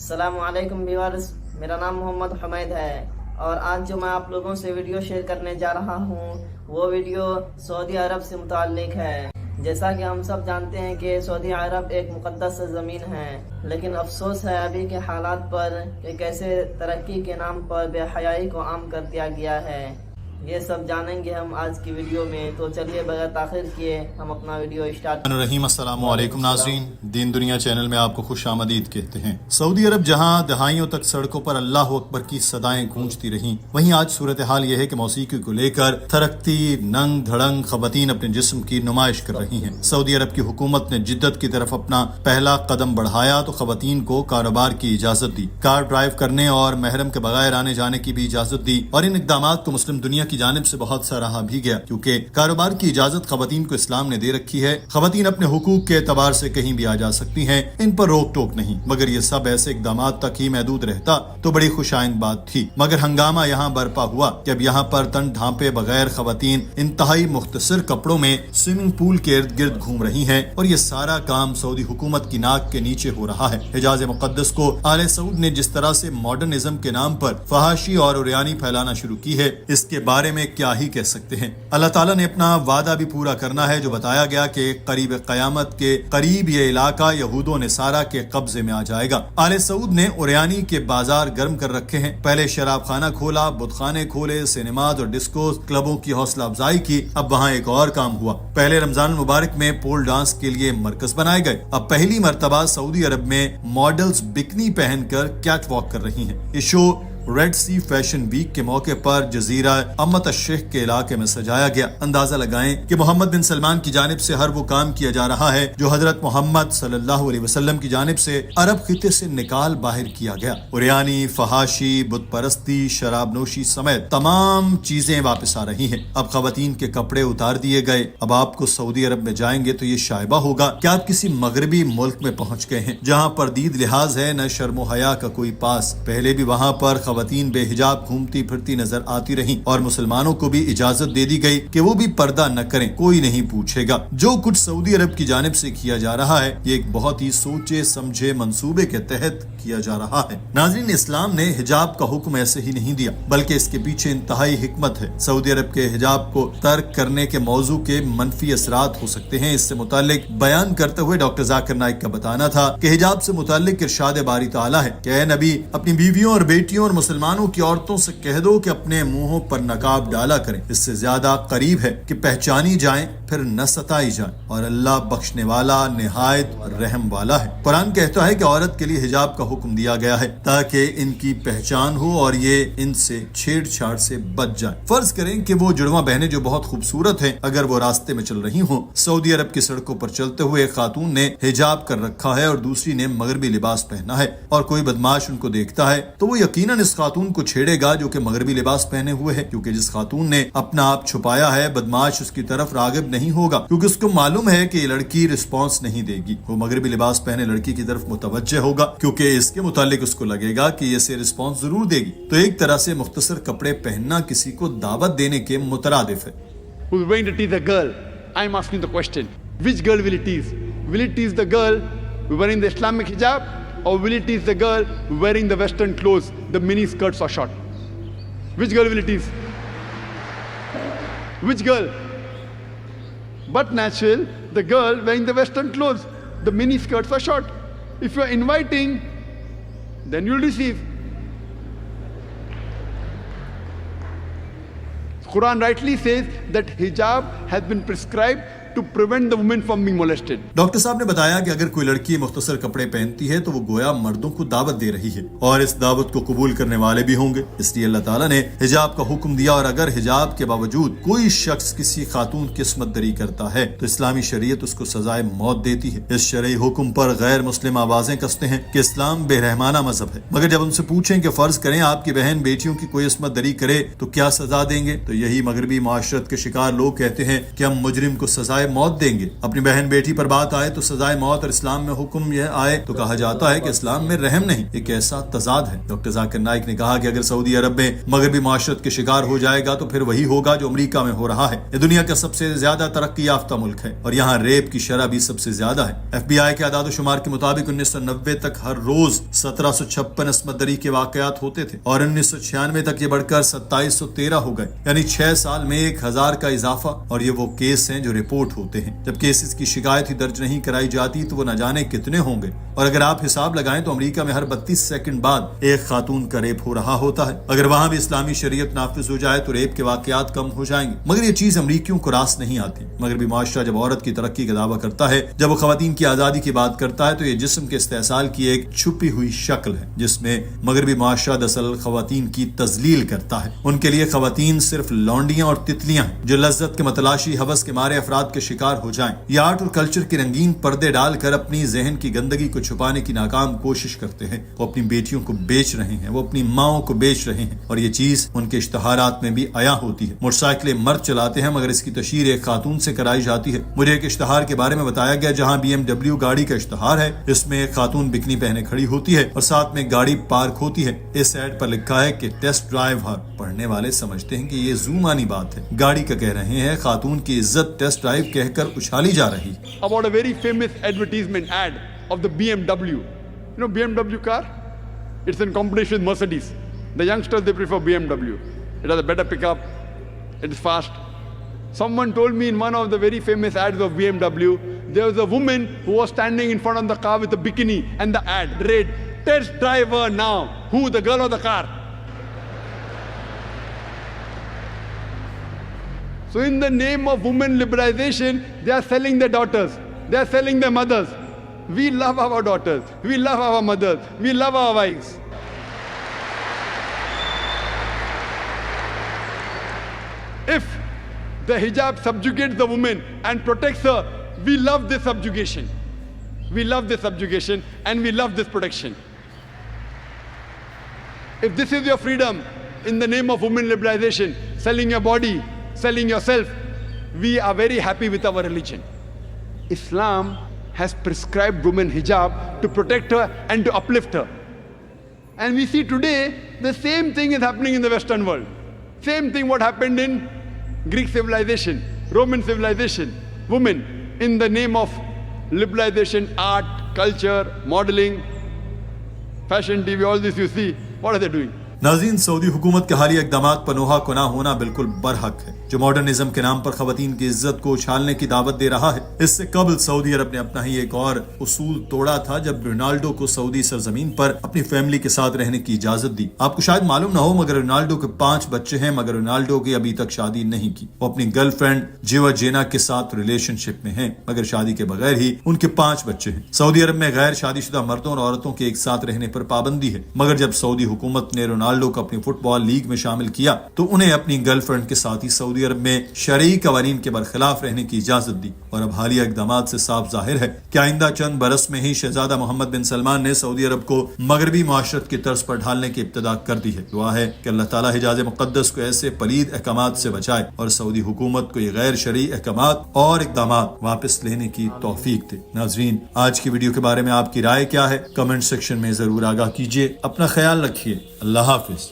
السلام علیکم ویورز، میرا نام محمد حمید ہے اور آج جو میں آپ لوگوں سے ویڈیو شیئر کرنے جا رہا ہوں وہ ویڈیو سعودی عرب سے متعلق ہے۔ جیسا کہ ہم سب جانتے ہیں کہ سعودی عرب ایک مقدس زمین ہے، لیکن افسوس ہے ابھی کے حالات پر کہ کیسے ترقی کے نام پر بے حیائی کو عام کر دیا گیا ہے۔ یہ سب جانیں گے ہم آج کی ویڈیو میں، تو چلیے بغیر تاخیر کیے ہم اپنا ویڈیو اسٹارٹ۔ السلام علیکم ناظرین، دین دنیا چینل میں آپ کو خوش آمدید کہتے ہیں۔ سعودی عرب جہاں دہائیوں تک سڑکوں پر اللہ اکبر کی صدائیں گونجتی رہیں، وہیں آج صورتحال یہ ہے کہ موسیقی کو لے کر تھرکتی ننگ دھڑنگ خواتین اپنے جسم کی نمائش کر رہی ہیں۔ سعودی عرب کی حکومت نے جدت کی طرف اپنا پہلا قدم بڑھایا تو خواتین کو کاروبار کی اجازت دی، کار ڈرائیو کرنے اور محرم کے بغیر آنے جانے کی بھی اجازت دی، اور ان اقدامات کو مسلم دنیا کی جانب سے بہت سراہا بھی گیا، کیونکہ کاروبار کی اجازت خواتین کو اسلام نے دے رکھی ہے۔ خواتین اپنے حقوق کے اعتبار سے کہیں بھی آ جا سکتی ہیں، ان پر روک ٹوک نہیں، مگر یہ سب ایسے اقدامات تک ہی محدود رہتا تو بڑی خوش آئند بات تھی۔ مگر ہنگامہ یہاں برپا ہوا کہ اب یہاں پر تن ڈھانپے بغیر خواتین انتہائی مختصر کپڑوں میں سوئمنگ پول کے ارد گرد گھوم رہی ہیں، اور یہ سارا کام سعودی حکومت کی ناک کے نیچے ہو رہا ہے۔ حجاز مقدس کو آل سعود نے جس طرح سے ماڈرنزم کے نام پر فحاشی اور عریانی پھیلانا شروع کی ہے، اس کے بارے میں کیا ہی کہہ سکتے ہیں۔ اللہ تعالیٰ نے اپنا وعدہ بھی پورا کرنا ہے جو بتایا گیا کہ قریب قیامت کے قریب یہ علاقہ یہود و نصارہ کے قبضے میں آ جائے گا۔ آل سعود نے عریانی کے بازار گرم کر رکھے ہیں، پہلے شراب خانہ کھولا، بت خانے کھولے، سینماز اور ڈسکوز کلبوں کی حوصلہ افزائی کی، اب وہاں ایک اور کام ہوا۔ پہلے رمضان المبارک میں پول ڈانس کے لیے مرکز بنائے گئے، اب پہلی مرتبہ سعودی عرب میں ماڈلز بکنی پہن کر کیٹ واک کر رہی ہیں۔ یہ شو ریڈ سی فیشن ویک کے موقع پر جزیرہ امت الشیخ کے علاقے میں سجایا گیا۔ اندازہ لگائیں کہ محمد بن سلمان کی جانب سے ہر وہ کام کیا جا رہا ہے جو حضرت محمد صلی اللہ علیہ وسلم کی جانب سے عرب خطے سے نکال باہر کیا گیا۔ عریانی، فحاشی، بت پرستی، شراب نوشی سمیت تمام چیزیں واپس آ رہی ہیں۔ اب خواتین کے کپڑے اتار دیے گئے۔ اب آپ کو سعودی عرب میں جائیں گے تو یہ شائبہ ہوگا کہ آپ کسی مغربی ملک میں پہنچ گئے ہیں جہاں پردید لحاظ ہے، نہ شرم و حیا کا کوئی پاس۔ پہلے بھی وہاں پر خواتین بے حجاب گھومتی پھرتی نظر آتی رہیں، اور مسلمانوں کو بھی اجازت دے دی گئی کہ وہ بھی پردہ نہ کریں، کوئی نہیں پوچھے گا۔ جو کچھ سعودی عرب کی جانب سے کیا جا رہا ہے یہ ایک بہت ہی سوچے سمجھے منصوبے کے تحت کیا جا رہا ہے۔ ناظرین، اسلام نے حجاب کا حکم ایسے ہی نہیں دیا، بلکہ اس کے پیچھے انتہائی حکمت ہے۔ سعودی عرب کے حجاب کو ترک کرنے کے موضوع کے منفی اثرات ہو سکتے ہیں، اس سے متعلق بیان کرتے ہوئے ڈاکٹر ذاکر نائک کا بتانا تھا کہ حجاب سے متعلق ارشاد باری تعالیٰ ہے کہ اے نبی، اپنی بیویوں اور بیٹیوں اور مسلمانوں کی عورتوں سے کہہ دو کہ اپنے منہوں پر نقاب ڈالا کریں، اس سے زیادہ قریب ہے کہ پہچانی جائیں پھر نہ ستائی جائیں، اور اللہ بخشنے والا نہایت رحم والا ہے۔ قرآن کہتا ہے کہ عورت کے لیے حجاب کا حکم دیا گیا ہے تاکہ ان کی پہچان ہو اور یہ ان سے چھیڑ چھاڑ سے بچ جائیں۔ فرض کریں کہ وہ جڑواں بہنیں جو بہت خوبصورت ہیں اگر وہ راستے میں چل رہی ہوں، سعودی عرب کی سڑکوں پر چلتے ہوئے ایک خاتون نے حجاب کر رکھا ہے اور دوسری نے مغربی لباس پہنا ہے، اور کوئی بدماش ان کو دیکھتا ہے تو وہ یقیناً اس خاتون کو چھیڑے گا جو کہ مغربی لباس پہنے ہوئے ہے، کیونکہ جس خاتون نے اپنا آپ چھپایا ہے بدماش اس کی طرف راغب نہیں ہوگا، کیونکہ اس کو معلوم ہے کہ یہ لڑکی رسپانس نہیں دے گی۔ وہ مغربی لباس پہنے لڑکی کی طرف متوجہ ہوگا کیونکہ اس کے متعلق اس کو لگے گا کہ یہ اسے رسپانس ضرور دے گی۔ تو ایک طرح سے مختصر کپڑے پہننا کسی کو دعوت دینے کے مترادف ہے۔ Who is going to tease a girl? I am asking the question. Which girl will it tease? Will it tease the girl wearing the Islamic hijab, or will it tease the girl wearing the Western clothes, the mini skirts or short? Which girl will it tease? Which girl? But natural, the girl wearing the Western clothes, the mini skirts or short. If you are inviting, then you will receive. Quran rightly says that hijab has been prescribed to prevent the women from being molested. Doctor صاحب نے بتایا کہ اگر کوئی لڑکی مختصر کپڑے پہنتی ہے تو وہ گویا مردوں کو دعوت دے رہی ہے، اور اس دعوت کو قبول کرنے والے بھی ہوں گے، اس لیے اللہ تعالیٰ نے حجاب کا حکم دیا۔ اور اگر حجاب کے باوجود کوئی شخص کسی خاتون کی عصمت دری کرتا ہے تو اسلامی شریعت اس کو سزائے موت دیتی ہے۔ اس شرعی حکم پر غیر مسلم آوازیں کستے ہیں کہ اسلام بے رحمانہ مذہب ہے، مگر جب ان سے پوچھیں کہ فرض کریں آپ کی بہن بیٹیوں کی کوئی عصمت دری کرے تو کیا سزا دیں گے، تو یہی مغربی معاشرت کے شکار لوگ کہتے ہیں کہ ہم مجرم کو سزائے سزائے موت دیں گے. اپنی بہن بیٹی پر بات آئے تو سزائے موت اور اسلام میں حکم یہ آئے تو کہا جاتا ہے کہ اسلام میں رحم نہیں. ایک ایسا تضاد ہے. ڈاکٹر ذاکر نائک نے کہا کہ اگر سعودی عرب میں مغربی معاشرت کے شکار ہو جائے گا تو پھر وہی ہوگا جو امریکہ میں ہو رہا ہے. یہ دنیا کا سب سے زیادہ ترقی یافتہ ملک ہے اور یہاں ریپ کی شرح بھی سب سے زیادہ ہے. FBI کے اعداد و شمار کے مطابق 1990 تک ہر روز 1756 عصمت دری کے واقعات ہوتے تھے اور 1996 تک یہ بڑھ کر 2713 ہو گئے. یعنی 6 سال میں 1000 کا اضافہ. اور یہ وہ کیس ہیں جو رپورٹ ہوتے ہیں. جب کیسز کی شکایت ہی درج نہیں کرائی جاتی تو وہ نہ جانے کتنے ہوں گے. اور اگر آپ حساب لگائیں تو امریکہ میں ہر 32 سیکنڈ بعد ایک خاتون کا ریپ ہو رہا ہوتا ہے. اگر وہاں بھی اسلامی شریعت نافذ ہو جائے تو ریپ کے واقعات کم ہو جائیں گے. مگر یہ چیز امریکیوں کو راس نہیں آتی. مغربی معاشرہ جب عورت کی ترقی کا دعویٰ کرتا ہے, جب وہ خواتین کی آزادی کی بات کرتا ہے تو یہ جسم کے استحصال کی ایک چھپی ہوئی شکل ہے جس میں مغربی معاشرہ دراصل خواتین کی تذلیل کرتا ہے. ان کے لیے خواتین صرف لونڈیاں اور تتلیاں ہیں جو لذت کے متلاشی ہوس کے مارے افراد کے شکار ہو جائیں. یہ آرٹ اور کلچر کے رنگین پردے ڈال کر اپنی ذہن کی گندگی کو چھپانے کی ناکام کوشش کرتے ہیں. وہ اپنی بیٹیوں کو بیچ رہے ہیں, وہ اپنی ماؤں کو بیچ رہے ہیں اور یہ چیز ان کے اشتہارات میں بھی عیاں ہوتی ہے. موٹر سائیکلیں مرد چلاتے ہیں مگر اس کی تشہیر ایک خاتون سے کرائی جاتی ہے. مجھے ایک اشتہار کے بارے میں بتایا گیا جہاں BMW گاڑی کا اشتہار ہے. اس میں ایک خاتون بکنی پہنے کھڑی ہوتی ہے اور ساتھ میں گاڑی پارک ہوتی ہے. اس ایڈ پر لکھا ہے کہ ٹیسٹ ڈرائیو ہر. پڑھنے والے سمجھتے ہیں کہ یہ زومانی بات ہے. گاڑی کا کہہ رہے ہیں خاتون کی عزت ٹیسٹ ڈرائیو کہہ کر اچھالی جا رہی. About a very famous advertisement ad of the BMW. You know BMW car? It's in competition with Mercedes. The youngsters, they prefer BMW. It has a better pickup. It is fast. Someone told me in one of the very famous ads of BMW, there was a woman who was standing in front of the car with a bikini and the ad read, "Test driver now." Who? The girl or the car? So in the name of women liberalization, they are selling their daughters. They are selling their mothers. We love our daughters. We love our mothers. We love our wives. If the hijab subjugates the woman and protects her, we love this subjugation. We love this subjugation and we love this protection. If this is your freedom in the name of women liberalization, selling your body, selling yourself, we are very happy with our religion. Islam has prescribed women hijab to protect her and to uplift her. And we see today the same thing is happening in the Western world. Same thing what happened in Greek civilization, Roman civilization. Women in the name of liberalization, art, culture, modeling, fashion TV, all this you see, what are they doing? ناظرین, سعودی حکومت کے حالیہ اقدامات پنوہا کنا ہونا بالکل برحق ہے جو ماڈرنزم کے نام پر خواتین کی عزت کو اچھالنے کی دعوت دے رہا ہے. اس سے قبل سعودی عرب نے اپنا ہی ایک اور اصول توڑا تھا جب رونالڈو کو سعودی سرزمین پر اپنی فیملی کے ساتھ رہنے کی اجازت دی. آپ کو شاید معلوم نہ ہو مگر رونالڈو کے 5 بچے ہیں مگر رونالڈو کی ابھی تک شادی نہیں کی. وہ اپنی گرل فرینڈ جیوا جینا کے ساتھ ریلیشن شپ میں ہیں مگر شادی کے بغیر ہی ان کے 5 بچے ہیں. سعودی عرب میں غیر شادی شدہ مردوں اور عورتوں کے ایک ساتھ رہنے پر پابندی ہے مگر جب سعودی حکومت نے رونالڈو کو اپنی فٹ بال لیگ میں شامل کیا تو انہیں اپنی گرل فرینڈ کے ساتھ ہی سعودی عرب میں شرعی قوانین کے برخلاف رہنے کی اجازت دی. اور اب حالیہ اقدامات سے صاف ظاہر ہے کہ آئندہ چند برس میں ہی شہزادہ محمد بن سلمان نے سعودی عرب کو مغربی معاشرت کی طرز پر ڈھالنے کی ابتدا کر دی ہے. دعا ہے کہ اللہ تعالیٰ حجاز مقدس کو ایسے پلید احکامات سے بچائے اور سعودی حکومت کو یہ غیر شرعی احکامات اور اقدامات واپس لینے کی توفیق دے. ناظرین, آج کی ویڈیو کے بارے میں آپ کی رائے کیا ہے؟ کمنٹ سیکشن میں ضرور آگاہ کیجیے. اپنا خیال رکھیے. اللہ حافظ.